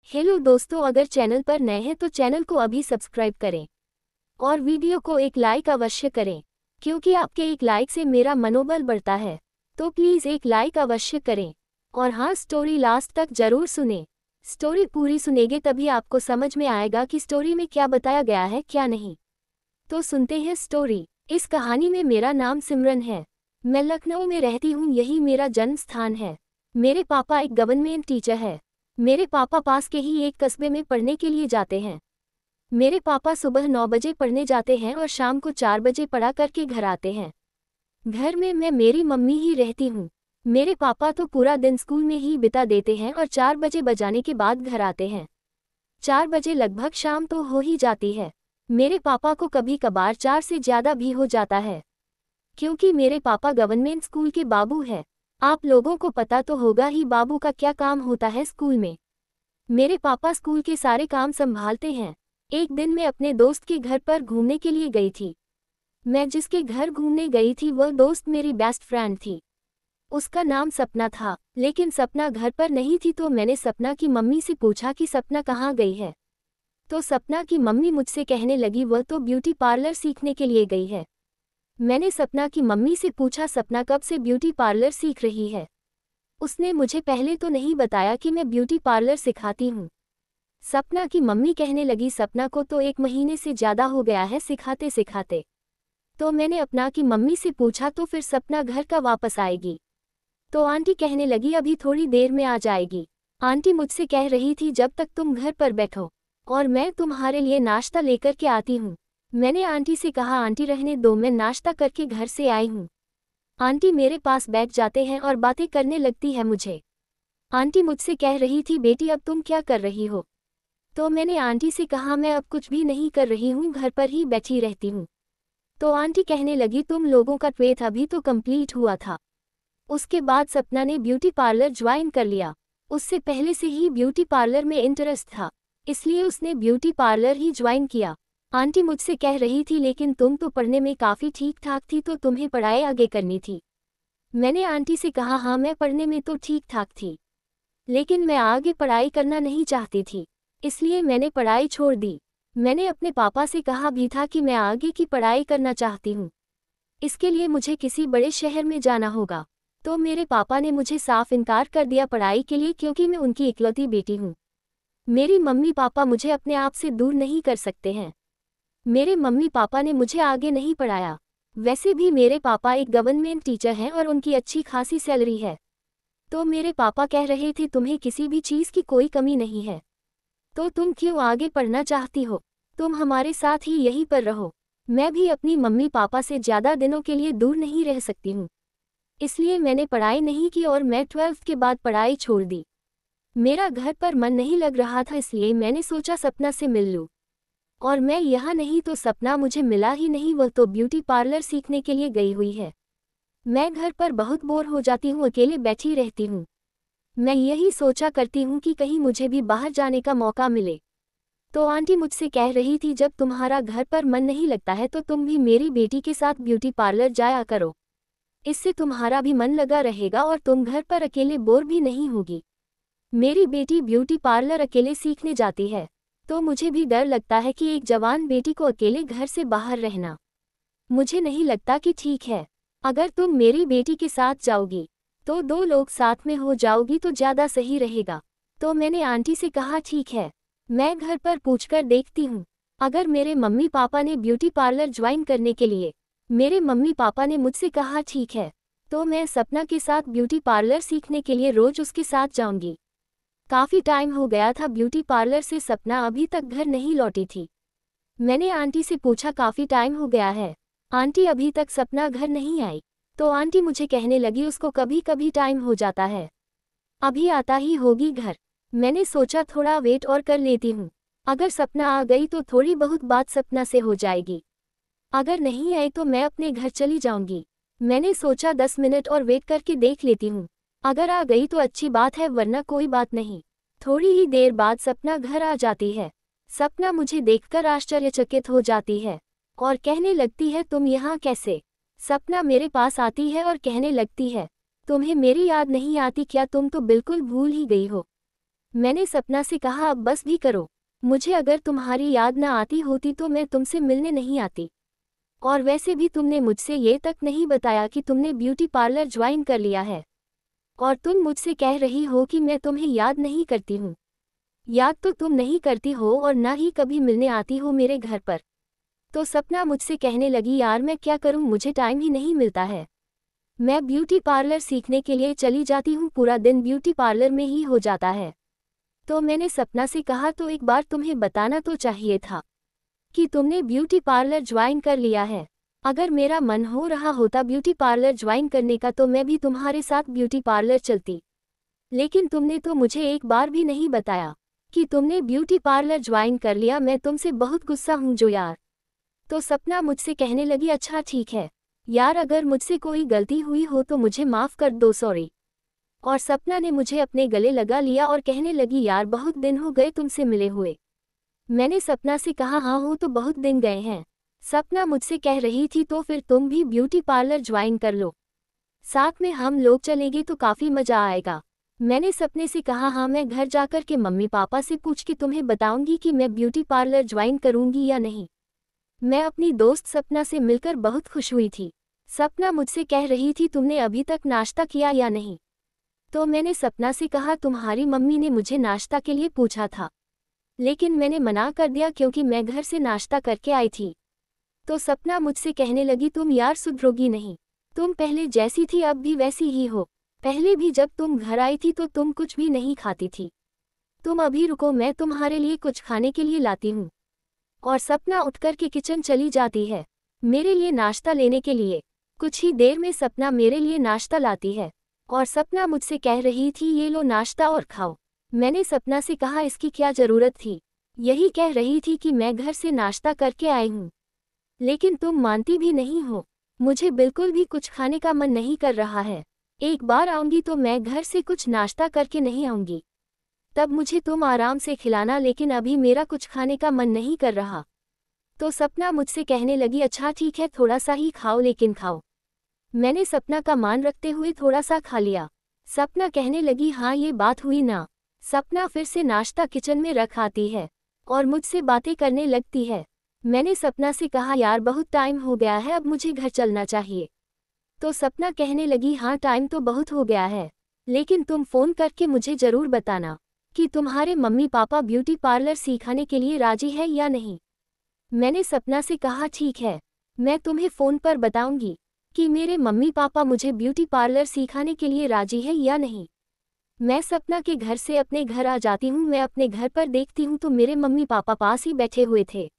Hello दोस्तों, अगर channel पर नए हैं तो चैनल को अभी सब्सक्राइब करें और वीडियो को एक लाइक अवश्य करें, क्योंकि आपके एक लाइक से मेरा मनोबल बढ़ता है। तो प्लीज़ एक लाइक अवश्य करें। और हाँ, स्टोरी लास्ट तक जरूर सुनें। स्टोरी पूरी सुनेंगे तभी आपको समझ में आएगा कि स्टोरी में क्या बताया गया है क्या नहीं। तो सुनते हैं स्टोरी। इस कहानी में मेरा नाम सिमरन है। मैं लखनऊ में रहती हूँ, यही मेरा जन्म स्थान है। मेरे पापा एक गवर्नमेंट टीचर है। मेरे पापा पास के ही एक कस्बे में पढ़ने के लिए जाते हैं। मेरे पापा सुबह 9 बजे पढ़ने जाते हैं और शाम को 4 बजे पढ़ा करके घर आते हैं। घर में मैं मेरी मम्मी ही रहती हूँ। मेरे पापा तो पूरा दिन स्कूल में ही बिता देते हैं और 4 बजे बजाने के बाद घर आते हैं। 4 बजे लगभग शाम तो हो ही जाती है। मेरे पापा को कभी कभार 4 से ज़्यादा भी हो जाता है, क्योंकि मेरे पापा गवर्नमेंट स्कूल के बाबू हैं। आप लोगों को पता तो होगा ही बाबू का क्या काम होता है स्कूल में। मेरे पापा स्कूल के सारे काम संभालते हैं। एक दिन मैं अपने दोस्त के घर पर घूमने के लिए गई थी। मैं जिसके घर घूमने गई थी वह दोस्त मेरी बेस्ट फ्रेंड थी। उसका नाम सपना था, लेकिन सपना घर पर नहीं थी। तो मैंने सपना की मम्मी से पूछा कि सपना कहाँ गई है। तो सपना की मम्मी मुझसे कहने लगी वह तो ब्यूटी पार्लर सीखने के लिए गई है। मैंने सपना की मम्मी से पूछा सपना कब से ब्यूटी पार्लर सीख रही है। उसने मुझे पहले तो नहीं बताया कि मैं ब्यूटी पार्लर सिखाती हूँ। सपना की मम्मी कहने लगी सपना को तो 1 महीने से ज़्यादा हो गया है सिखाते सिखाते। तो मैंने अपना की मम्मी से पूछा तो फिर सपना घर का वापस आएगी। तो आंटी कहने लगी अभी थोड़ी देर में आ जाएगी। आंटी मुझसे कह रही थी जब तक तुम घर पर बैठो और मैं तुम्हारे लिए नाश्ता लेकर के आती हूँ। मैंने आंटी से कहा आंटी रहने दो, मैं नाश्ता करके घर से आई हूँ। आंटी मेरे पास बैठ जाते हैं और बातें करने लगती है मुझे। आंटी मुझसे कह रही थी बेटी अब तुम क्या कर रही हो। तो मैंने आंटी से कहा मैं अब कुछ भी नहीं कर रही हूँ, घर पर ही बैठी रहती हूँ। तो आंटी कहने लगी तुम लोगों का 12th अभी तो कंप्लीट हुआ था। उसके बाद सपना ने ब्यूटी पार्लर ज्वाइन कर लिया। उससे पहले से ही ब्यूटी पार्लर में इंटरेस्ट था, इसलिए उसने ब्यूटी पार्लर ही ज्वाइन किया। आंटी मुझसे कह रही थी लेकिन तुम तो पढ़ने में काफ़ी ठीक ठाक थी, तो तुम्हें पढ़ाई आगे करनी थी। मैंने आंटी से कहा हाँ मैं पढ़ने में तो ठीक ठाक थी, लेकिन मैं आगे पढ़ाई करना नहीं चाहती थी, इसलिए मैंने पढ़ाई छोड़ दी। मैंने अपने पापा से कहा भी था कि मैं आगे की पढ़ाई करना चाहती हूँ, इसके लिए मुझे किसी बड़े शहर में जाना होगा। तो मेरे पापा ने मुझे साफ इनकार कर दिया पढ़ाई के लिए, क्योंकि मैं उनकी इकलौती बेटी हूँ। मेरी मम्मी पापा मुझे अपने आप से दूर नहीं कर सकते हैं। मेरे मम्मी पापा ने मुझे आगे नहीं पढ़ाया। वैसे भी मेरे पापा एक गवर्नमेंट टीचर हैं और उनकी अच्छी खासी सैलरी है। तो मेरे पापा कह रहे थे तुम्हें किसी भी चीज़ की कोई कमी नहीं है, तो तुम क्यों आगे पढ़ना चाहती हो, तुम हमारे साथ ही यहीं पर रहो। मैं भी अपनी मम्मी पापा से ज़्यादा दिनों के लिए दूर नहीं रह सकती हूँ, इसलिए मैंने पढ़ाई नहीं की और मैं 12th के बाद पढ़ाई छोड़ दी। मेरा घर पर मन नहीं लग रहा था, इसलिए मैंने सोचा सपना से मिल लूँ। और मैं यहाँ नहीं तो सपना मुझे मिला ही नहीं, वह तो ब्यूटी पार्लर सीखने के लिए गई हुई है। मैं घर पर बहुत बोर हो जाती हूँ, अकेले बैठी रहती हूँ। मैं यही सोचा करती हूँ कि कहीं मुझे भी बाहर जाने का मौका मिले। तो आंटी मुझसे कह रही थी जब तुम्हारा घर पर मन नहीं लगता है तो तुम भी मेरी बेटी के साथ ब्यूटी पार्लर जाया करो, इससे तुम्हारा भी मन लगा रहेगा और तुम घर पर अकेले बोर भी नहीं होगी। मेरी बेटी ब्यूटी पार्लर अकेले सीखने जाती है, तो मुझे भी डर लगता है कि एक जवान बेटी को अकेले घर से बाहर रहना मुझे नहीं लगता कि ठीक है। अगर तुम मेरी बेटी के साथ जाओगी तो 2 लोग साथ में हो जाओगी तो ज़्यादा सही रहेगा। तो मैंने आंटी से कहा ठीक है, मैं घर पर पूछकर देखती हूँ। अगर मेरे मम्मी पापा ने ब्यूटी पार्लर ज्वाइन करने के लिए, मेरे मम्मी पापा ने मुझसे कहा ठीक है, तो मैं सपना के साथ ब्यूटी पार्लर सीखने के लिए रोज़ उसके साथ जाऊँगी। काफ़ी टाइम हो गया था ब्यूटी पार्लर से सपना अभी तक घर नहीं लौटी थी। मैंने आंटी से पूछा काफ़ी टाइम हो गया है आंटी, अभी तक सपना घर नहीं आई। तो आंटी मुझे कहने लगी उसको कभी कभी टाइम हो जाता है, अभी आता ही होगी घर। मैंने सोचा थोड़ा वेट और कर लेती हूँ, अगर सपना आ गई तो थोड़ी बहुत बात सपना से हो जाएगी, अगर नहीं आई तो मैं अपने घर चली जाऊँगी। मैंने सोचा 10 मिनट और वेट करके देख लेती हूँ, अगर आ गई तो अच्छी बात है, वरना कोई बात नहीं। थोड़ी ही देर बाद सपना घर आ जाती है। सपना मुझे देखकर आश्चर्यचकित हो जाती है और कहने लगती है तुम यहाँ कैसे। सपना मेरे पास आती है और कहने लगती है तुम्हें मेरी याद नहीं आती क्या, तुम तो बिल्कुल भूल ही गई हो। मैंने सपना से कहा अब बस भी करो, मुझे अगर तुम्हारी याद ना आती होती तो मैं तुमसे मिलने नहीं आती। और वैसे भी तुमने मुझसे ये तक नहीं बताया कि तुमने ब्यूटी पार्लर ज्वाइन कर लिया है। और तुम मुझसे कह रही हो कि मैं तुम्हें याद नहीं करती हूँ। याद तो तुम नहीं करती हो और ना ही कभी मिलने आती हो मेरे घर पर। तो सपना मुझसे कहने लगी यार मैं क्या करूँ, मुझे टाइम ही नहीं मिलता है। मैं ब्यूटी पार्लर सीखने के लिए चली जाती हूँ, पूरा दिन ब्यूटी पार्लर में ही हो जाता है। तो मैंने सपना से कहा तो एक बार तुम्हें बताना तो चाहिए था कि तुमने ब्यूटी पार्लर ज्वाइन कर लिया है। अगर मेरा मन हो रहा होता ब्यूटी पार्लर ज्वाइन करने का तो मैं भी तुम्हारे साथ ब्यूटी पार्लर चलती। लेकिन तुमने तो मुझे एक बार भी नहीं बताया कि तुमने ब्यूटी पार्लर ज्वाइन कर लिया। मैं तुमसे बहुत गुस्सा हूँ जो यार। तो सपना मुझसे कहने लगी अच्छा ठीक है यार, अगर मुझसे कोई गलती हुई हो तो मुझे माफ़ कर दो, सॉरी। और सपना ने मुझे अपने गले लगा लिया और कहने लगी यार बहुत दिन हो गए तुमसे मिले हुए। मैंने सपना से कहा हाँ हो तो बहुत दिन गए हैं। सपना मुझसे कह रही थी तो फिर तुम भी ब्यूटी पार्लर ज्वाइन कर लो, साथ में हम लोग चलेंगे तो काफ़ी मज़ा आएगा। मैंने सपने से कहा हाँ मैं घर जाकर के मम्मी पापा से पूछ के तुम्हें बताऊंगी कि मैं ब्यूटी पार्लर ज्वाइन करूंगी या नहीं। मैं अपनी दोस्त सपना से मिलकर बहुत खुश हुई थी। सपना मुझसे कह रही थी तुमने अभी तक नाश्ता किया या नहीं। तो मैंने सपना से कहा तुम्हारी मम्मी ने मुझे नाश्ता के लिए पूछा था, लेकिन मैंने मना कर दिया क्योंकि मैं घर से नाश्ता करके आई थी। तो सपना मुझसे कहने लगी तुम यार सुधरोगी नहीं, तुम पहले जैसी थी अब भी वैसी ही हो। पहले भी जब तुम घर आई थी तो तुम कुछ भी नहीं खाती थी। तुम अभी रुको, मैं तुम्हारे लिए कुछ खाने के लिए लाती हूँ। और सपना उठकर के किचन चली जाती है मेरे लिए नाश्ता लेने के लिए। कुछ ही देर में सपना मेरे लिए नाश्ता लाती है और सपना मुझसे कह रही थी ये लो नाश्ता और खाओ। मैंने सपना से कहा इसकी क्या ज़रूरत थी, यही कह रही थी कि मैं घर से नाश्ता करके आई हूँ। लेकिन तुम मानती भी नहीं हो, मुझे बिल्कुल भी कुछ खाने का मन नहीं कर रहा है। एक बार आऊँगी तो मैं घर से कुछ नाश्ता करके नहीं आऊँगी, तब मुझे तुम आराम से खिलाना, लेकिन अभी मेरा कुछ खाने का मन नहीं कर रहा। तो सपना मुझसे कहने लगी अच्छा ठीक है थोड़ा सा ही खाओ, लेकिन खाओ। मैंने सपना का मान रखते हुए थोड़ा सा खा लिया। सपना कहने लगी हाँ ये बात हुई ना। सपना फिर से नाश्ता किचन में रख आती है और मुझसे बातें करने लगती है। मैंने सपना से कहा यार बहुत टाइम हो गया है, अब मुझे घर चलना चाहिए। तो सपना कहने लगी हाँ टाइम तो बहुत हो गया है, लेकिन तुम फ़ोन करके मुझे ज़रूर बताना कि तुम्हारे मम्मी पापा ब्यूटी पार्लर सिखाने के लिए राजी है या नहीं। मैंने सपना से कहा ठीक है, मैं तुम्हें फ़ोन पर बताऊंगी कि मेरे मम्मी पापा मुझे ब्यूटी पार्लर सिखाने के लिए राजी है या नहीं। मैं सपना के घर से अपने घर आ जाती हूँ। मैं अपने घर पर देखती हूँ तो मेरे मम्मी पापा पास ही बैठे हुए थे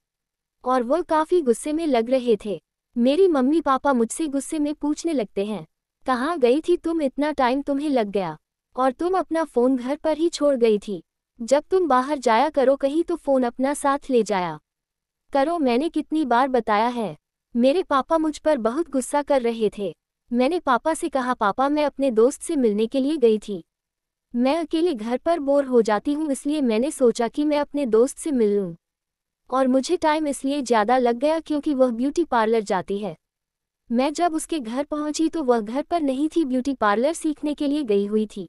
और वो काफ़ी गुस्से में लग रहे थे। मेरी मम्मी पापा मुझसे गुस्से में पूछने लगते हैं कहाँ गई थी तुम, इतना टाइम तुम्हें लग गया और तुम अपना फ़ोन घर पर ही छोड़ गई थी। जब तुम बाहर जाया करो कहीं तो फ़ोन अपना साथ ले जाया करो, मैंने कितनी बार बताया है। मेरे पापा मुझ पर बहुत गुस्सा कर रहे थे। मैंने पापा से कहा पापा मैं अपने दोस्त से मिलने के लिए गई थी, मैं अकेले घर पर बोर हो जाती हूँ, इसलिए मैंने सोचा कि मैं अपने दोस्त से मिल लूँ। और मुझे टाइम इसलिए ज़्यादा लग गया क्योंकि वह ब्यूटी पार्लर जाती है। मैं जब उसके घर पहुंची तो वह घर पर नहीं थी, ब्यूटी पार्लर सीखने के लिए गई हुई थी।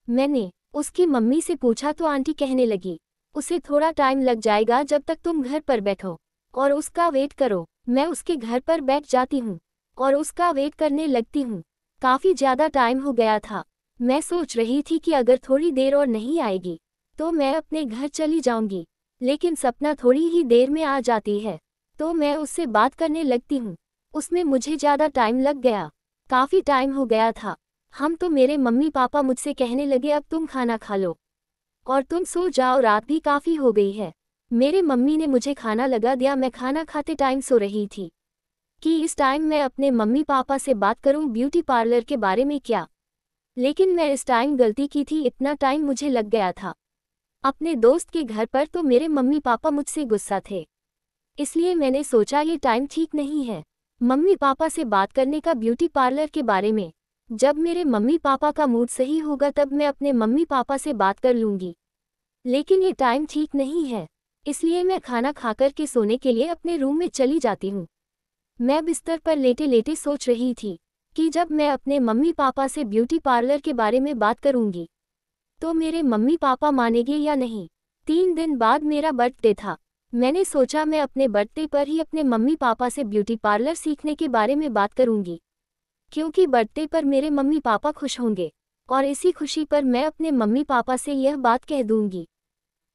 मैंने उसकी मम्मी से पूछा तो आंटी कहने लगी उसे थोड़ा टाइम लग जाएगा, जब तक तुम घर पर बैठो और उसका वेट करो। मैं उसके घर पर बैठ जाती हूँ और उसका वेट करने लगती हूँ। काफ़ी ज़्यादा टाइम हो गया था। मैं सोच रही थी कि अगर थोड़ी देर और नहीं आएगी तो मैं अपने घर चली जाऊंगी, लेकिन सपना थोड़ी ही देर में आ जाती है तो मैं उससे बात करने लगती हूँ। उसमें मुझे ज़्यादा टाइम लग गया, काफ़ी टाइम हो गया था। हम तो मेरे मम्मी पापा मुझसे कहने लगे अब तुम खाना खा लो और तुम सो जाओ, रात भी काफ़ी हो गई है। मेरे मम्मी ने मुझे खाना लगा दिया। मैं खाना खाते टाइम सो रही थी कि इस टाइम मैं अपने मम्मी पापा से बात करूं ब्यूटी पार्लर के बारे में क्या, लेकिन मैं इस टाइम गलती की थी, इतना टाइम मुझे लग गया था। अपने दोस्त के घर पर तो मेरे मम्मी पापा मुझसे गुस्सा थे, इसलिए मैंने सोचा ये टाइम ठीक नहीं है मम्मी पापा से बात करने का ब्यूटी पार्लर के बारे में। जब मेरे मम्मी पापा का मूड सही होगा तब मैं अपने मम्मी पापा से बात कर लूँगी, लेकिन ये टाइम ठीक नहीं है, इसलिए मैं खाना खाकर के सोने के लिए अपने रूम में चली जाती हूँ। मैं बिस्तर पर लेटे लेटे सोच रही थी कि जब मैं अपने मम्मी पापा से ब्यूटी पार्लर के बारे में बात करूँगी तो मेरे मम्मी पापा मानेंगे या नहीं। 3 दिन बाद मेरा बर्थडे था। मैंने सोचा मैं अपने बर्थडे पर ही अपने मम्मी पापा से ब्यूटी पार्लर सीखने के बारे में बात करूंगी, क्योंकि बर्थडे पर मेरे मम्मी पापा खुश होंगे और इसी खुशी पर मैं अपने मम्मी पापा से यह बात कह दूंगी।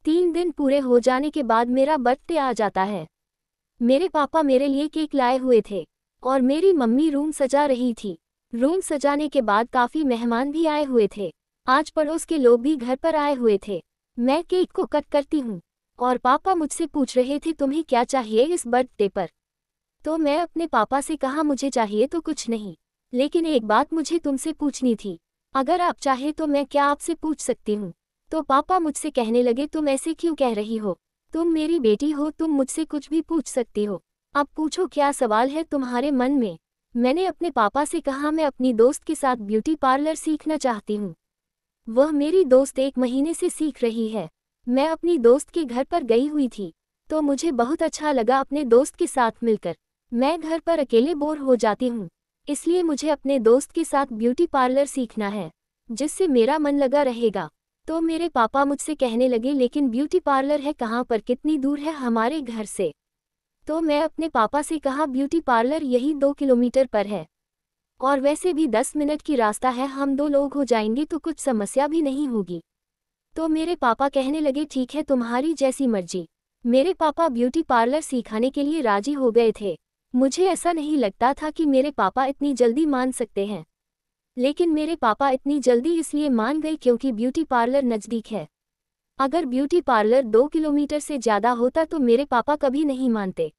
3 दिन पूरे हो जाने के बाद मेरा बर्थडे आ जाता है। मेरे पापा मेरे लिए केक लाए हुए थे और मेरी मम्मी रूम सजा रही थी। रूम सजाने के बाद काफ़ी मेहमान भी आए हुए थे। आज पड़ोस के लोग भी घर पर आए हुए थे। मैं केक को कट करती हूँ और पापा मुझसे पूछ रहे थे तुम्हें क्या चाहिए इस बर्थडे पर। तो मैं अपने पापा से कहा मुझे चाहिए तो कुछ नहीं, लेकिन एक बात मुझे तुमसे पूछनी थी। अगर आप चाहे तो मैं क्या आपसे पूछ सकती हूँ। तो पापा मुझसे कहने लगे तुम ऐसे क्यों कह रही हो, तुम मेरी बेटी हो, तुम मुझसे कुछ भी पूछ सकती हो। अब पूछो क्या सवाल है तुम्हारे मन में। मैंने अपने पापा से कहा मैं अपनी दोस्त के साथ ब्यूटी पार्लर सीखना चाहती हूँ। वह मेरी दोस्त 1 महीने से सीख रही है। मैं अपनी दोस्त के घर पर गई हुई थी तो मुझे बहुत अच्छा लगा अपने दोस्त के साथ मिलकर। मैं घर पर अकेले बोर हो जाती हूँ, इसलिए मुझे अपने दोस्त के साथ ब्यूटी पार्लर सीखना है जिससे मेरा मन लगा रहेगा। तो मेरे पापा मुझसे कहने लगे लेकिन ब्यूटी पार्लर है कहाँ पर, कितनी दूर है हमारे घर से। तो मैं अपने पापा से कहा ब्यूटी पार्लर यही 2 किलोमीटर पर है और वैसे भी 10 मिनट की रास्ता है, हम 2 लोग हो जाएंगे तो कुछ समस्या भी नहीं होगी। तो मेरे पापा कहने लगे ठीक है तुम्हारी जैसी मर्जी। मेरे पापा ब्यूटी पार्लर सिखाने के लिए राजी हो गए थे। मुझे ऐसा नहीं लगता था कि मेरे पापा इतनी जल्दी मान सकते हैं, लेकिन मेरे पापा इतनी जल्दी इसलिए मान गए क्योंकि ब्यूटी पार्लर नज़दीक है। अगर ब्यूटी पार्लर 2 किलोमीटर से ज़्यादा होता तो मेरे पापा कभी नहीं मानते,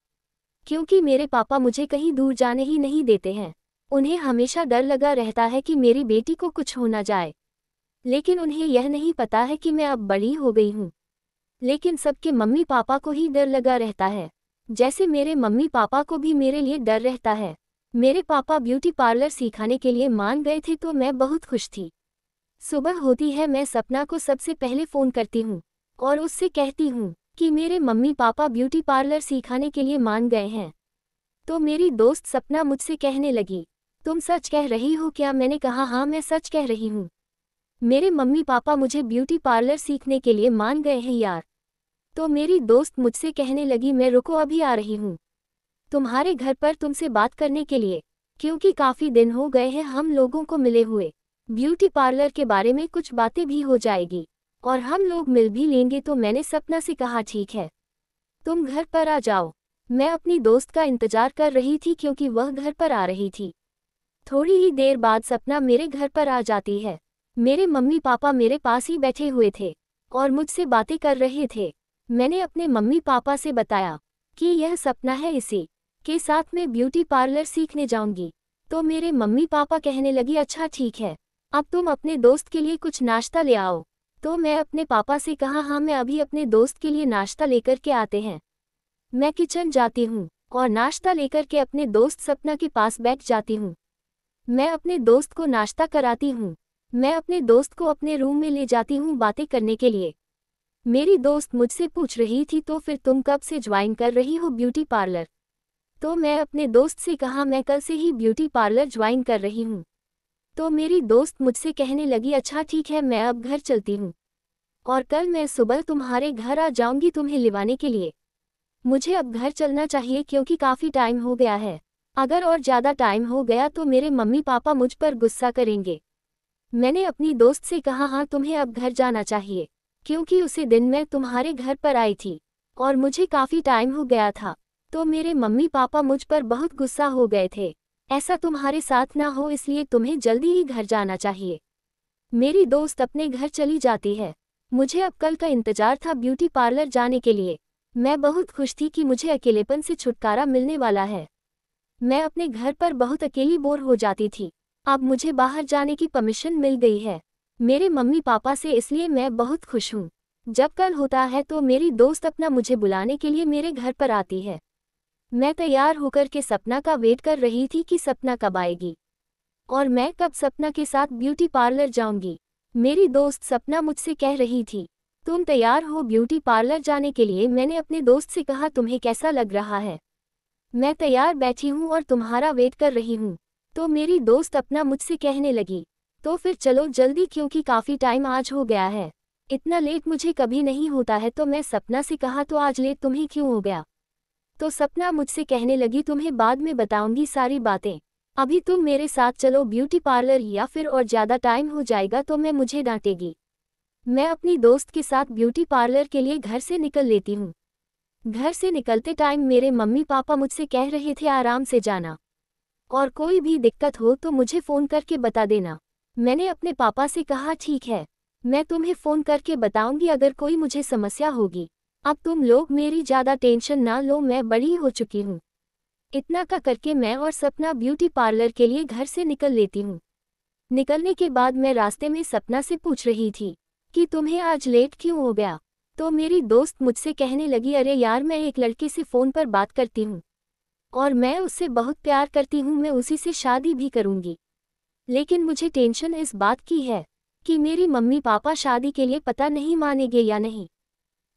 क्योंकि मेरे पापा मुझे कहीं दूर जाने ही नहीं देते हैं। उन्हें हमेशा डर लगा रहता है कि मेरी बेटी को कुछ हो ना जाए, लेकिन उन्हें यह नहीं पता है कि मैं अब बड़ी हो गई हूँ। लेकिन सबके मम्मी पापा को ही डर लगा रहता है, जैसे मेरे मम्मी पापा को भी मेरे लिए डर रहता है। मेरे पापा ब्यूटी पार्लर सिखाने के लिए मान गए थे तो मैं बहुत खुश थी। सुबह होती है मैं सपना को सबसे पहले फ़ोन करती हूँ और उससे कहती हूँ कि मेरे मम्मी पापा ब्यूटी पार्लर सिखाने के लिए मान गए हैं। तो मेरी दोस्त सपना मुझसे कहने लगी तुम सच कह रही हो क्या। मैंने कहा हाँ मैं सच कह रही हूँ, मेरे मम्मी पापा मुझे ब्यूटी पार्लर सीखने के लिए मान गए हैं यार। तो मेरी दोस्त मुझसे कहने लगी मैं रुको अभी आ रही हूँ तुम्हारे घर पर तुमसे बात करने के लिए, क्योंकि काफ़ी दिन हो गए हैं हम लोगों को मिले हुए। ब्यूटी पार्लर के बारे में कुछ बातें भी हो जाएगी और हम लोग मिल भी लेंगे। तो मैंने सपना से कहा ठीक है तुम घर पर आ जाओ। मैं अपनी दोस्त का इंतज़ार कर रही थी क्योंकि वह घर पर आ रही थी। थोड़ी ही देर बाद सपना मेरे घर पर आ जाती है। मेरे मम्मी पापा मेरे पास ही बैठे हुए थे और मुझसे बातें कर रहे थे। मैंने अपने मम्मी पापा से बताया कि यह सपना है, इसी के साथ मैं ब्यूटी पार्लर सीखने जाऊंगी। तो मेरे मम्मी पापा कहने लगी अच्छा ठीक है, अब तुम अपने दोस्त के लिए कुछ नाश्ता ले आओ। तो मैं अपने पापा से कहा हाँ मैं अभी अपने दोस्त के लिए नाश्ता लेकर के आते हैं। मैं किचन जाती हूँ और नाश्ता लेकर के अपने दोस्त सपना के पास बैठ जाती हूँ। मैं अपने दोस्त को नाश्ता कराती हूँ। मैं अपने दोस्त को अपने रूम में ले जाती हूँ बातें करने के लिए। मेरी दोस्त मुझसे पूछ रही थी तो फिर तुम कब से ज्वाइन कर रही हो ब्यूटी पार्लर। तो मैं अपने दोस्त से कहा मैं कल से ही ब्यूटी पार्लर ज्वाइन कर रही हूँ। तो मेरी दोस्त मुझसे कहने लगी अच्छा ठीक है मैं अब घर चलती हूँ और कल मैं सुबह तुम्हारे घर आ जाऊंगी तुम्हें लिवाने के लिए। मुझे अब घर चलना चाहिए क्योंकि काफ़ी टाइम हो गया है। अगर और ज़्यादा टाइम हो गया तो मेरे मम्मी पापा मुझ पर गुस्सा करेंगे। मैंने अपनी दोस्त से कहा हाँ तुम्हें अब घर जाना चाहिए, क्योंकि उसी दिन मैं तुम्हारे घर पर आई थी और मुझे काफ़ी टाइम हो गया था। तो मेरे मम्मी पापा मुझ पर बहुत गुस्सा हो गए थे। ऐसा तुम्हारे साथ ना हो इसलिए तुम्हें जल्दी ही घर जाना चाहिए। मेरी दोस्त अपने घर चली जाती है। मुझे अब कल का इंतज़ार था ब्यूटी पार्लर जाने के लिए। मैं बहुत खुश थी कि मुझे अकेलेपन से छुटकारा मिलने वाला है। मैं अपने घर पर बहुत अकेली बोर हो जाती थी। अब मुझे बाहर जाने की परमिशन मिल गई है मेरे मम्मी पापा से, इसलिए मैं बहुत खुश हूँ। जब कल होता है तो मेरी दोस्त अपना मुझे बुलाने के लिए मेरे घर पर आती है। मैं तैयार होकर के सपना का वेट कर रही थी कि सपना कब आएगी और मैं कब सपना के साथ ब्यूटी पार्लर जाऊंगी। मेरी दोस्त सपना मुझसे कह रही थी तुम तैयार हो ब्यूटी पार्लर जाने के लिए। मैंने अपने दोस्त से कहा तुम्हें कैसा लग रहा है। मैं तैयार बैठी हूँ और तुम्हारा वेट कर रही हूँ। तो मेरी दोस्त अपना मुझसे कहने लगी तो फिर चलो जल्दी, क्योंकि काफ़ी टाइम आज हो गया है। इतना लेट मुझे कभी नहीं होता है। तो मैं सपना से कहा तो आज लेट तुम्हें क्यों हो गया? तो सपना मुझसे कहने लगी तुम्हें बाद में बताऊंगी सारी बातें, अभी तुम मेरे साथ चलो ब्यूटी पार्लर, या फिर और ज़्यादा टाइम हो जाएगा तो मैं मुझे डांटेगी। मैं अपनी दोस्त के साथ ब्यूटी पार्लर के लिए घर से निकल लेती हूँ। घर से निकलते टाइम मेरे मम्मी पापा मुझसे कह रहे थे आराम से जाना, और कोई भी दिक्कत हो तो मुझे फ़ोन करके बता देना। मैंने अपने पापा से कहा ठीक है, मैं तुम्हें फ़ोन करके बताऊंगी अगर कोई मुझे समस्या होगी। अब तुम लोग मेरी ज़्यादा टेंशन ना लो, मैं बड़ी हो चुकी हूँ। इतना का करके मैं और सपना ब्यूटी पार्लर के लिए घर से निकल लेती हूँ। निकलने के बाद मैं रास्ते में सपना से पूछ रही थी कि तुम्हें आज लेट क्यों हो गया? तो मेरी दोस्त मुझसे कहने लगी अरे यार, मैं एक लड़के से फ़ोन पर बात करती हूँ और मैं उससे बहुत प्यार करती हूँ, मैं उसी से शादी भी करूँगी। लेकिन मुझे टेंशन इस बात की है कि मेरी मम्मी पापा शादी के लिए पता नहीं मानेंगे या नहीं।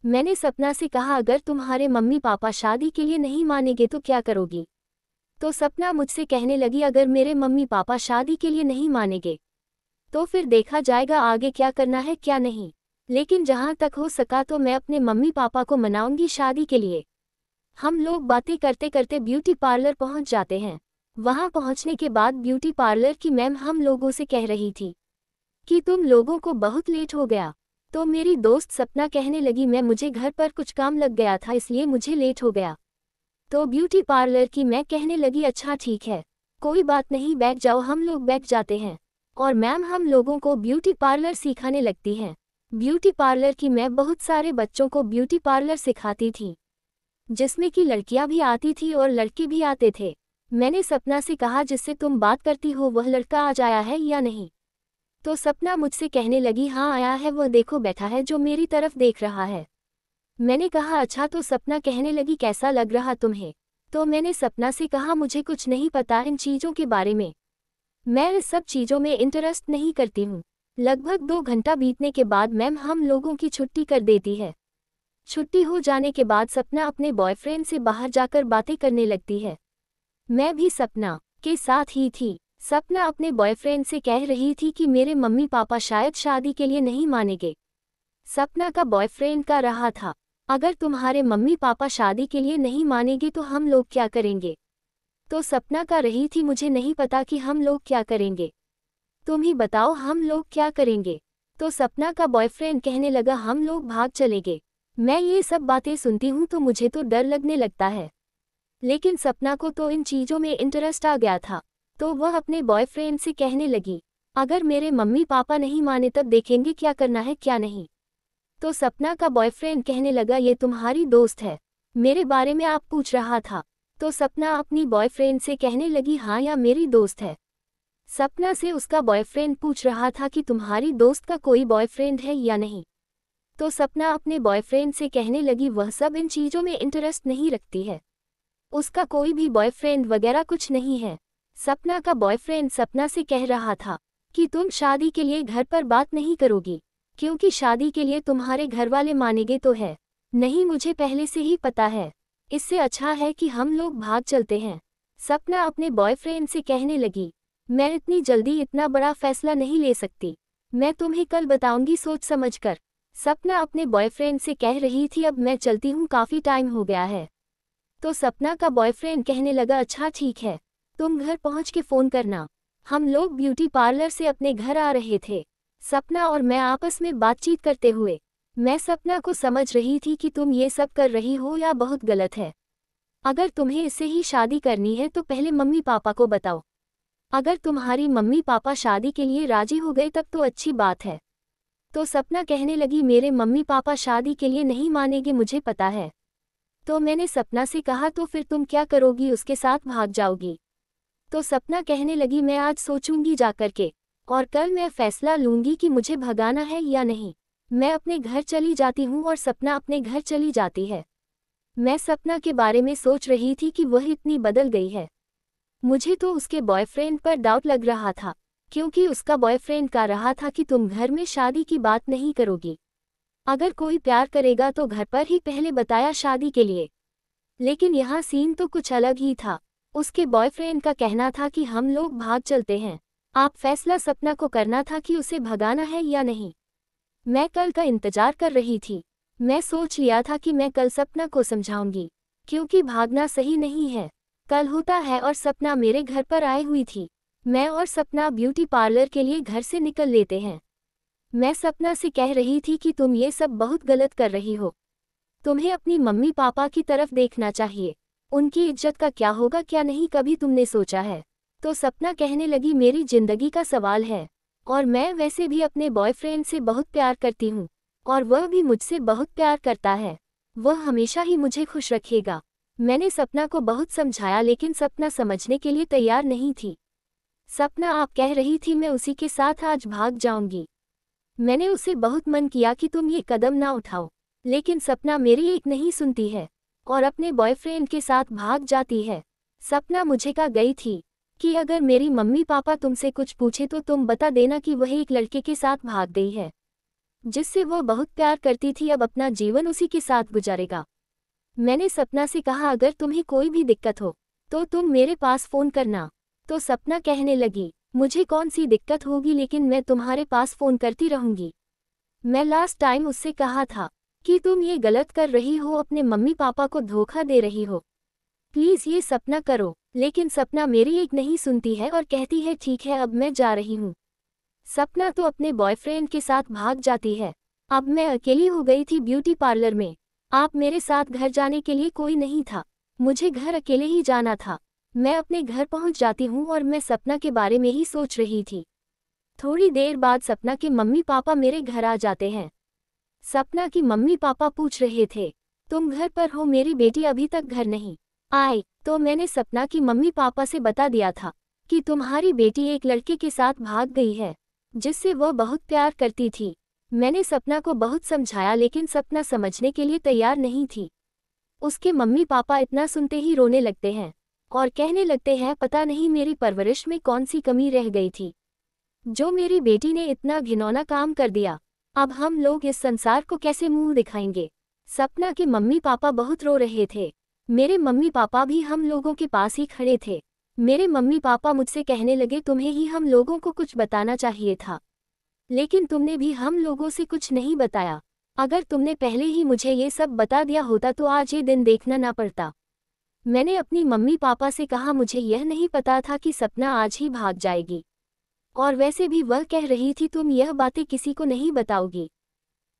मैंने सपना से कहा अगर तुम्हारे मम्मी पापा शादी के लिए नहीं मानेंगे तो क्या करोगी? तो सपना मुझसे कहने लगी अगर मेरे मम्मी पापा शादी के लिए नहीं मानेंगे तो फिर देखा जाएगा आगे क्या करना है क्या नहीं, लेकिन जहाँ तक हो सका तो मैं अपने मम्मी पापा को मनाऊंगी शादी के लिए। हम लोग बातें करते करते ब्यूटी पार्लर पहुँच जाते हैं। वहाँ पहुँचने के बाद ब्यूटी पार्लर की मैम हम लोगों से कह रही थी कि तुम लोगों को बहुत लेट हो गया। तो मेरी दोस्त सपना कहने लगी मुझे घर पर कुछ काम लग गया था इसलिए मुझे लेट हो गया। तो ब्यूटी पार्लर की मैं कहने लगी अच्छा ठीक है, कोई बात नहीं, बैठ जाओ। हम लोग बैठ जाते हैं और मैम हम लोगों को ब्यूटी पार्लर सिखाने लगती हैं। ब्यूटी पार्लर की मैं बहुत सारे बच्चों को ब्यूटी पार्लर सिखाती थी, जिसमें कि लड़कियां भी आती थी और लड़के भी आते थे। मैंने सपना से कहा जिससे तुम बात करती हो वह लड़का आज आया है या नहीं? तो सपना मुझसे कहने लगी हाँ आया है, वह देखो बैठा है जो मेरी तरफ देख रहा है। मैंने कहा अच्छा। तो सपना कहने लगी कैसा लग रहा तुम्हें? तो मैंने सपना से कहा मुझे कुछ नहीं पता इन चीज़ों के बारे में, मैं इस सब चीज़ों में इंटरेस्ट नहीं करती हूँ। लगभग 2 घंटा बीतने के बाद मैम हम लोगों की छुट्टी कर देती है। छुट्टी हो जाने के बाद सपना अपने बॉयफ्रेंड से बाहर जाकर बातें करने लगती है। मैं भी सपना के साथ ही थी। सपना अपने बॉयफ्रेंड से कह रही थी कि मेरे मम्मी पापा शायद शादी के लिए नहीं मानेंगे। सपना का बॉयफ्रेंड का रहा था अगर तुम्हारे मम्मी पापा शादी के लिए नहीं मानेंगे तो हम लोग क्या करेंगे? तो सपना का रही थी मुझे नहीं पता कि हम लोग क्या करेंगे, तुम ही बताओ हम लोग क्या करेंगे? तो सपना का बॉयफ्रेंड कहने लगा हम लोग भाग चलेंगे। मैं ये सब बातें सुनती हूँ तो मुझे तो डर लगने लगता है, लेकिन सपना को तो इन चीज़ों में इंटरेस्ट आ गया था। तो वह अपने बॉयफ्रेंड से कहने लगी अगर मेरे मम्मी पापा नहीं माने तब देखेंगे क्या करना है क्या नहीं। तो सपना का बॉयफ्रेंड कहने लगा ये तुम्हारी दोस्त है, मेरे बारे में आप पूछ रहा था? तो सपना अपनी बॉयफ्रेंड से कहने लगी हाँ या मेरी दोस्त है। सपना से उसका बॉयफ्रेंड पूछ रहा था कि तुम्हारी दोस्त का कोई बॉयफ्रेंड है या नहीं। तो सपना अपने बॉयफ्रेंड से कहने लगी वह सब इन चीज़ों में इंटरेस्ट नहीं रखती है, उसका कोई भी बॉयफ्रेंड वगैरह कुछ नहीं है। सपना का बॉयफ्रेंड सपना से कह रहा था कि तुम शादी के लिए घर पर बात नहीं करोगी, क्योंकि शादी के लिए तुम्हारे घर वाले मानेंगे तो है नहीं, मुझे पहले से ही पता है, इससे अच्छा है कि हम लोग भाग चलते हैं। सपना अपने बॉयफ्रेंड से कहने लगी मैं इतनी जल्दी इतना बड़ा फैसला नहीं ले सकती, मैं तुम्हें कल बताऊंगी सोच समझकर। सपना अपने बॉयफ्रेंड से कह रही थी अब मैं चलती हूँ, काफ़ी टाइम हो गया है। तो सपना का बॉयफ्रेंड कहने लगा अच्छा ठीक है, तुम घर पहुँच के फ़ोन करना। हम लोग ब्यूटी पार्लर से अपने घर आ रहे थे, सपना और मैं आपस में बातचीत करते हुए। मैं सपना को समझ रही थी कि तुम ये सब कर रही हो या बहुत गलत है। अगर तुम्हें इससे ही शादी करनी है तो पहले मम्मी पापा को बताओ, अगर तुम्हारी मम्मी पापा शादी के लिए राजी हो गए तब तो अच्छी बात है। तो सपना कहने लगी मेरे मम्मी पापा शादी के लिए नहीं मानेंगे मुझे पता है। तो मैंने सपना से कहा तो फिर तुम क्या करोगी, उसके साथ भाग जाओगी? तो सपना कहने लगी मैं आज सोचूंगी जाकर के और कल मैं फैसला लूंगी कि मुझे भगाना है या नहीं। मैं अपने घर चली जाती हूँ और सपना अपने घर चली जाती है। मैं सपना के बारे में सोच रही थी कि वह इतनी बदल गई है। मुझे तो उसके बॉयफ्रेंड पर डाउट लग रहा था, क्योंकि उसका बॉयफ्रेंड कह रहा था कि तुम घर में शादी की बात नहीं करोगी, अगर कोई प्यार करेगा तो घर पर ही पहले बताया शादी के लिए। लेकिन यहाँ सीन तो कुछ अलग ही था। उसके बॉयफ्रेंड का कहना था कि हम लोग भाग चलते हैं। आप फैसला सपना को करना था कि उसे भगाना है या नहीं। मैं कल का इंतजार कर रही थी। मैं सोच लिया था कि मैं कल सपना को समझाऊंगी, क्योंकि भागना सही नहीं है। कल होता है और सपना मेरे घर पर आई हुई थी। मैं और सपना ब्यूटी पार्लर के लिए घर से निकल लेते हैं। मैं सपना से कह रही थी कि तुम ये सब बहुत गलत कर रही हो। तुम्हें अपनी मम्मी पापा की तरफ देखना चाहिए। उनकी इज्जत का क्या होगा क्या नहीं कभी तुमने सोचा है। तो सपना कहने लगी मेरी जिंदगी का सवाल है, और मैं वैसे भी अपने बॉयफ्रेंड से बहुत प्यार करती हूँ, और वह भी मुझसे बहुत प्यार करता है। वह हमेशा ही मुझे खुश रखेगा। मैंने सपना को बहुत समझाया लेकिन सपना समझने के लिए तैयार नहीं थी। सपना आप कह रही थी मैं उसी के साथ आज भाग जाऊंगी। मैंने उसे बहुत मन किया कि तुम ये कदम ना उठाओ, लेकिन सपना मेरी एक नहीं सुनती है और अपने बॉयफ्रेंड के साथ भाग जाती है। सपना मुझे कह गई थी कि अगर मेरी मम्मी पापा तुमसे कुछ पूछे तो तुम बता देना कि वह एक लड़के के साथ भाग गई है, जिससे वह बहुत प्यार करती थी, अब अपना जीवन उसी के साथ गुजारेगा। मैंने सपना से कहा अगर तुम्हें कोई भी दिक्कत हो तो तुम मेरे पास फ़ोन करना। तो सपना कहने लगी मुझे कौन सी दिक्कत होगी, लेकिन मैं तुम्हारे पास फ़ोन करती रहूंगी। मैं लास्ट टाइम उससे कहा था कि तुम ये गलत कर रही हो, अपने मम्मी पापा को धोखा दे रही हो। प्लीज़ ये सपना करो, लेकिन सपना मेरी एक नहीं सुनती है और कहती है ठीक है अब मैं जा रही हूँ। सपना तो अपने बॉयफ्रेंड के साथ भाग जाती है। अब मैं अकेली हो गई थी ब्यूटी पार्लर में। आप मेरे साथ घर जाने के लिए कोई नहीं था। मुझे घर अकेले ही जाना था। मैं अपने घर पहुंच जाती हूं और मैं सपना के बारे में ही सोच रही थी। थोड़ी देर बाद सपना के मम्मी पापा मेरे घर आ जाते हैं। सपना की मम्मी पापा पूछ रहे थे तुम घर पर हो, मेरी बेटी अभी तक घर नहीं आई। तो मैंने सपना की मम्मी पापा से बता दिया था कि तुम्हारी बेटी एक लड़के के साथ भाग गई है, जिससे वह बहुत प्यार करती थी। मैंने सपना को बहुत समझाया लेकिन सपना समझने के लिए तैयार नहीं थी। उसके मम्मी पापा इतना सुनते ही रोने लगते हैं और कहने लगते हैं पता नहीं मेरी परवरिश में कौन सी कमी रह गई थी, जो मेरी बेटी ने इतना घिनौना काम कर दिया। अब हम लोग इस संसार को कैसे मुंह दिखाएंगे। सपना के मम्मी पापा बहुत रो रहे थे। मेरे मम्मी पापा भी हम लोगों के पास ही खड़े थे। मेरे मम्मी पापा मुझसे कहने लगे तुम्हें ही हम लोगों को कुछ बताना चाहिए था, लेकिन तुमने भी हम लोगों से कुछ नहीं बताया। अगर तुमने पहले ही मुझे ये सब बता दिया होता तो आज ये दिन देखना ना पड़ता। मैंने अपनी मम्मी पापा से कहा मुझे यह नहीं पता था कि सपना आज ही भाग जाएगी, और वैसे भी वह कह रही थी तुम यह बातें किसी को नहीं बताओगी।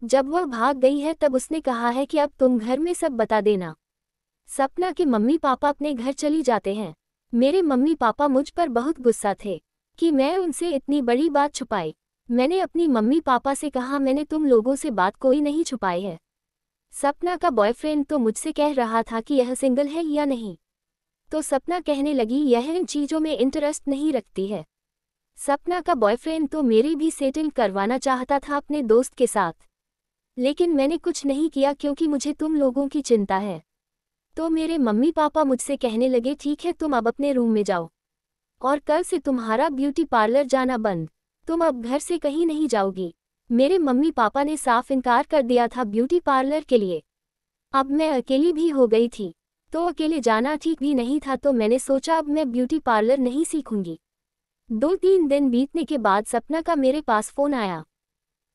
जब वह भाग गई है तब उसने कहा है कि अब तुम घर में सब बता देना। सपना के मम्मी पापा अपने घर चली जाते हैं। मेरे मम्मी पापा मुझ पर बहुत गुस्सा थे कि मैं उनसे इतनी बड़ी बात छुपाई। मैंने अपनी मम्मी पापा से कहा मैंने तुम लोगों से बात कोई नहीं छुपाई है। सपना का बॉयफ्रेंड तो मुझसे कह रहा था कि यह सिंगल है या नहीं। तो सपना कहने लगी यह इन चीज़ों में इंटरेस्ट नहीं रखती है। सपना का बॉयफ्रेंड तो मेरी भी सेटिंग करवाना चाहता था अपने दोस्त के साथ, लेकिन मैंने कुछ नहीं किया क्योंकि मुझे तुम लोगों की चिंता है। तो मेरे मम्मी पापा मुझसे कहने लगे ठीक है तुम अब अपने रूम में जाओ, और कल से तुम्हारा ब्यूटी पार्लर जाना बंद। तुम अब घर से कहीं नहीं जाओगी। मेरे मम्मी पापा ने साफ इनकार कर दिया था ब्यूटी पार्लर के लिए। अब मैं अकेली भी हो गई थी, तो अकेले जाना ठीक भी नहीं था, तो मैंने सोचा अब मैं ब्यूटी पार्लर नहीं सीखूंगी। 2-3 दिन बीतने के बाद सपना का मेरे पास फ़ोन आया,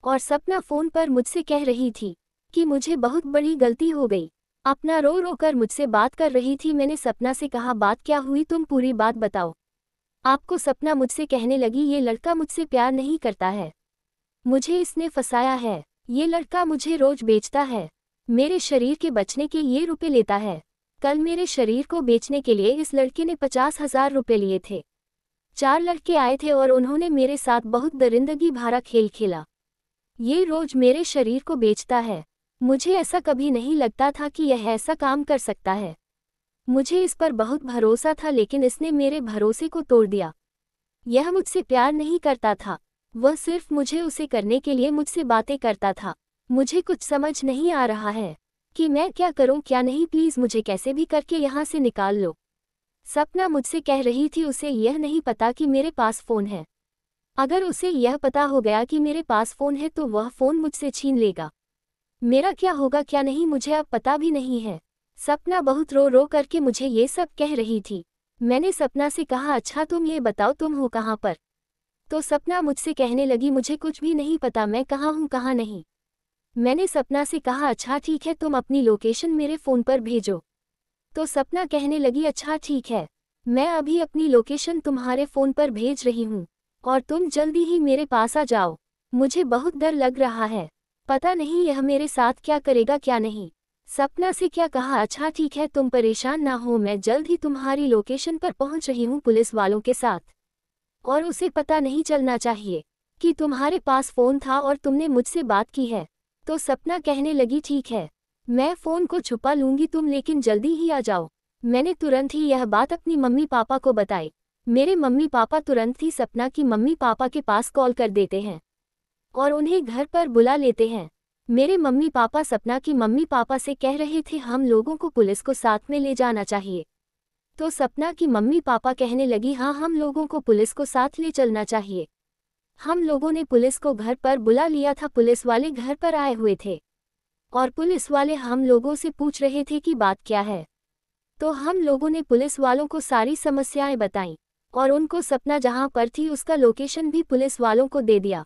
और सपना फ़ोन पर मुझसे कह रही थी कि मुझे बहुत बड़ी गलती हो गई। अपना रो रो कर मुझसे बात कर रही थी। मैंने सपना से कहा बात क्या हुई, तुम पूरी बात बताओ। आपको सपना मुझसे कहने लगी ये लड़का मुझसे प्यार नहीं करता है, मुझे इसने फंसाया है। ये लड़का मुझे रोज बेचता है, मेरे शरीर के बचने के ये रुपए लेता है। कल मेरे शरीर को बेचने के लिए इस लड़के ने 50,000 रुपए लिए थे। 4 लड़के आए थे और उन्होंने मेरे साथ बहुत दरिंदगी भरा खेल खेला। ये रोज मेरे शरीर को बेचता है। मुझे ऐसा कभी नहीं लगता था कि यह ऐसा काम कर सकता है। मुझे इस पर बहुत भरोसा था, लेकिन इसने मेरे भरोसे को तोड़ दिया। यह मुझसे प्यार नहीं करता था, वह सिर्फ मुझे उसे करने के लिए मुझसे बातें करता था। मुझे कुछ समझ नहीं आ रहा है कि मैं क्या करूं क्या नहीं, प्लीज़ मुझे कैसे भी करके यहाँ से निकाल लो। सपना मुझसे कह रही थी उसे यह नहीं पता कि मेरे पास फ़ोन है। अगर उसे यह पता हो गया कि मेरे पास फ़ोन है तो वह फ़ोन मुझसे छीन लेगा। मेरा क्या होगा क्या नहीं मुझे अब पता भी नहीं है। सपना बहुत रो रो करके मुझे ये सब कह रही थी। मैंने सपना से कहा अच्छा तुम ये बताओ तुम हो कहाँ पर। तो सपना मुझसे कहने लगी मुझे कुछ भी नहीं पता, मैं कहाँ हूँ कहाँ नहीं। मैंने सपना से कहा अच्छा ठीक है, तुम अपनी लोकेशन मेरे फ़ोन पर भेजो। तो सपना कहने लगी अच्छा ठीक है, मैं अभी अपनी लोकेशन तुम्हारे फ़ोन पर भेज रही हूँ और तुम जल्दी ही मेरे पास आ जाओ। मुझे बहुत डर लग रहा है, पता नहीं यह मेरे साथ क्या करेगा क्या नहीं। सपना से क्या कहा अच्छा ठीक है, तुम परेशान ना हो, मैं जल्द ही तुम्हारी लोकेशन पर पहुंच रही हूँ पुलिस वालों के साथ। और उसे पता नहीं चलना चाहिए कि तुम्हारे पास फ़ोन था और तुमने मुझसे बात की है। तो सपना कहने लगी ठीक है, मैं फ़ोन को छुपा लूँगी, तुम लेकिन जल्दी ही आ जाओ। मैंने तुरंत ही यह बात अपनी मम्मी पापा को बताई। मेरे मम्मी पापा तुरंत ही सपना की मम्मी पापा के पास कॉल कर देते हैं और उन्हें घर पर बुला लेते हैं। मेरे मम्मी पापा सपना की मम्मी पापा से कह रहे थे हम लोगों को पुलिस को साथ में ले जाना चाहिए। तो सपना की मम्मी पापा कहने लगी हाँ, हम लोगों को पुलिस को साथ ले चलना चाहिए। हम लोगों ने पुलिस को घर पर बुला लिया था, पुलिस वाले घर पर आए हुए थे और पुलिस वाले हम लोगों से पूछ रहे थे कि बात क्या है। तो हम लोगों ने पुलिस वालों को सारी समस्याएं बताईं और उनको सपना जहां पर थी उसका लोकेशन भी पुलिस वालों को दे दिया।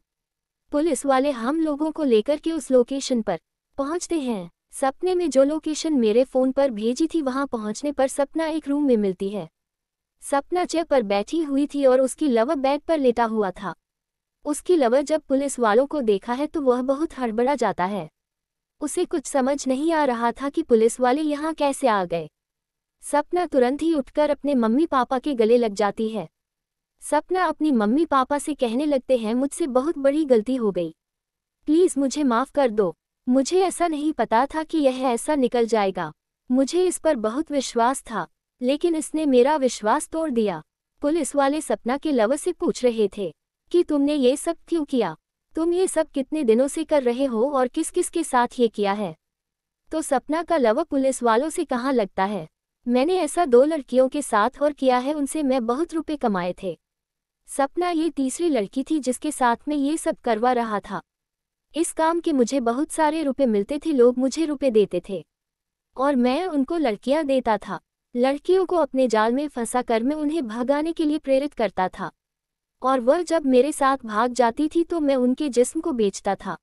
पुलिस वाले हम लोगों को लेकर के उस लोकेशन पर पहुंचते हैं। सपने में जो लोकेशन मेरे फ़ोन पर भेजी थी वहां पहुंचने पर सपना एक रूम में मिलती है। सपना चेयर पर बैठी हुई थी और उसकी लवर बेड पर लेटा हुआ था। उसकी लवर जब पुलिस वालों को देखा है तो वह बहुत हड़बड़ा जाता है। उसे कुछ समझ नहीं आ रहा था कि पुलिस वाले यहाँ कैसे आ गए। सपना तुरंत ही उठकर अपने मम्मी पापा के गले लग जाती है। सपना अपनी मम्मी पापा से कहने लगते हैं मुझसे बहुत बड़ी गलती हो गई, प्लीज़ मुझे माफ़ कर दो। मुझे ऐसा नहीं पता था कि यह ऐसा निकल जाएगा। मुझे इस पर बहुत विश्वास था, लेकिन इसने मेरा विश्वास तोड़ दिया। पुलिस वाले सपना के लवर से पूछ रहे थे कि तुमने ये सब क्यों किया, तुम ये सब कितने दिनों से कर रहे हो और किस किस के साथ ये किया है। तो सपना का लवर पुलिस वालों से कहाँ लगता है, मैंने ऐसा 2 लड़कियों के साथ और किया है, उनसे मैं बहुत रुपए कमाए थे। सपना ये तीसरी लड़की थी जिसके साथ में ये सब करवा रहा था। इस काम के मुझे बहुत सारे रुपए मिलते थे, लोग मुझे रुपए देते थे और मैं उनको लड़कियां देता था। लड़कियों को अपने जाल में फंसा कर मैं उन्हें भगाने के लिए प्रेरित करता था और वह जब मेरे साथ भाग जाती थी तो मैं उनके जिस्म को बेचता था,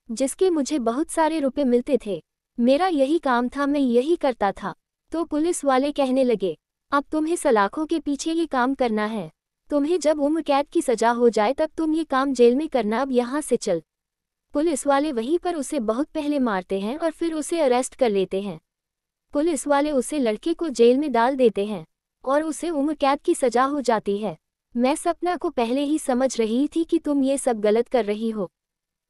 जिसके मुझे बहुत सारे रुपए मिलते थे। मेरा यही काम था, मैं यही करता था। तो पुलिस वाले कहने लगे अब तुम्हें सलाखों के पीछे ये काम करना है, तुम्हें जब उम्र कैद की सजा हो जाए तब तुम ये काम जेल में करना, अब यहाँ से चल। पुलिस वाले वहीं पर उसे बहुत पहले मारते हैं और फिर उसे अरेस्ट कर लेते हैं। पुलिस वाले उसे लड़के को जेल में डाल देते हैं और उसे उम्र कैद की सजा हो जाती है। मैं सपना को पहले ही समझ रही थी कि तुम ये सब गलत कर रही हो,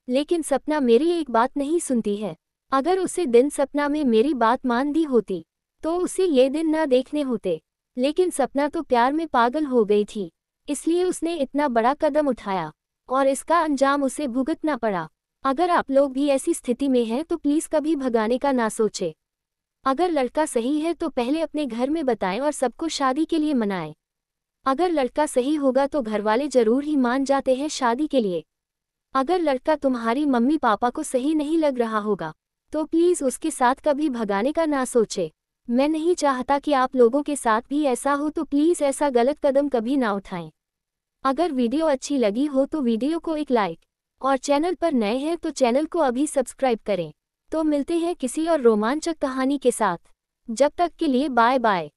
लेकिन सपना मेरी एक बात नहीं सुनती है। अगर उसे दिन सपना में मेरी बात मान दी होती तो उसे ये दिन ना देखने होते, लेकिन सपना तो प्यार में पागल हो गई थी, इसलिए उसने इतना बड़ा कदम उठाया और इसका अंजाम उसे भुगतना पड़ा। अगर आप लोग भी ऐसी स्थिति में हैं तो प्लीज़ कभी भगाने का ना सोचें। अगर लड़का सही है तो पहले अपने घर में बताएं और सबको शादी के लिए मनाएं। अगर लड़का सही होगा तो घरवाले जरूर ही मान जाते हैं शादी के लिए। अगर लड़का तुम्हारी मम्मी पापा को सही नहीं लग रहा होगा तो प्लीज़ उसके साथ कभी भगाने का ना सोचें। मैं नहीं चाहता कि आप लोगों के साथ भी ऐसा हो, तो प्लीज़ ऐसा गलत कदम कभी ना उठाएं। अगर वीडियो अच्छी लगी हो तो वीडियो को एक लाइक और चैनल पर नए हैं तो चैनल को अभी सब्सक्राइब करें। तो मिलते हैं किसी और रोमांचक कहानी के साथ, जब तक के लिए बाय बाय।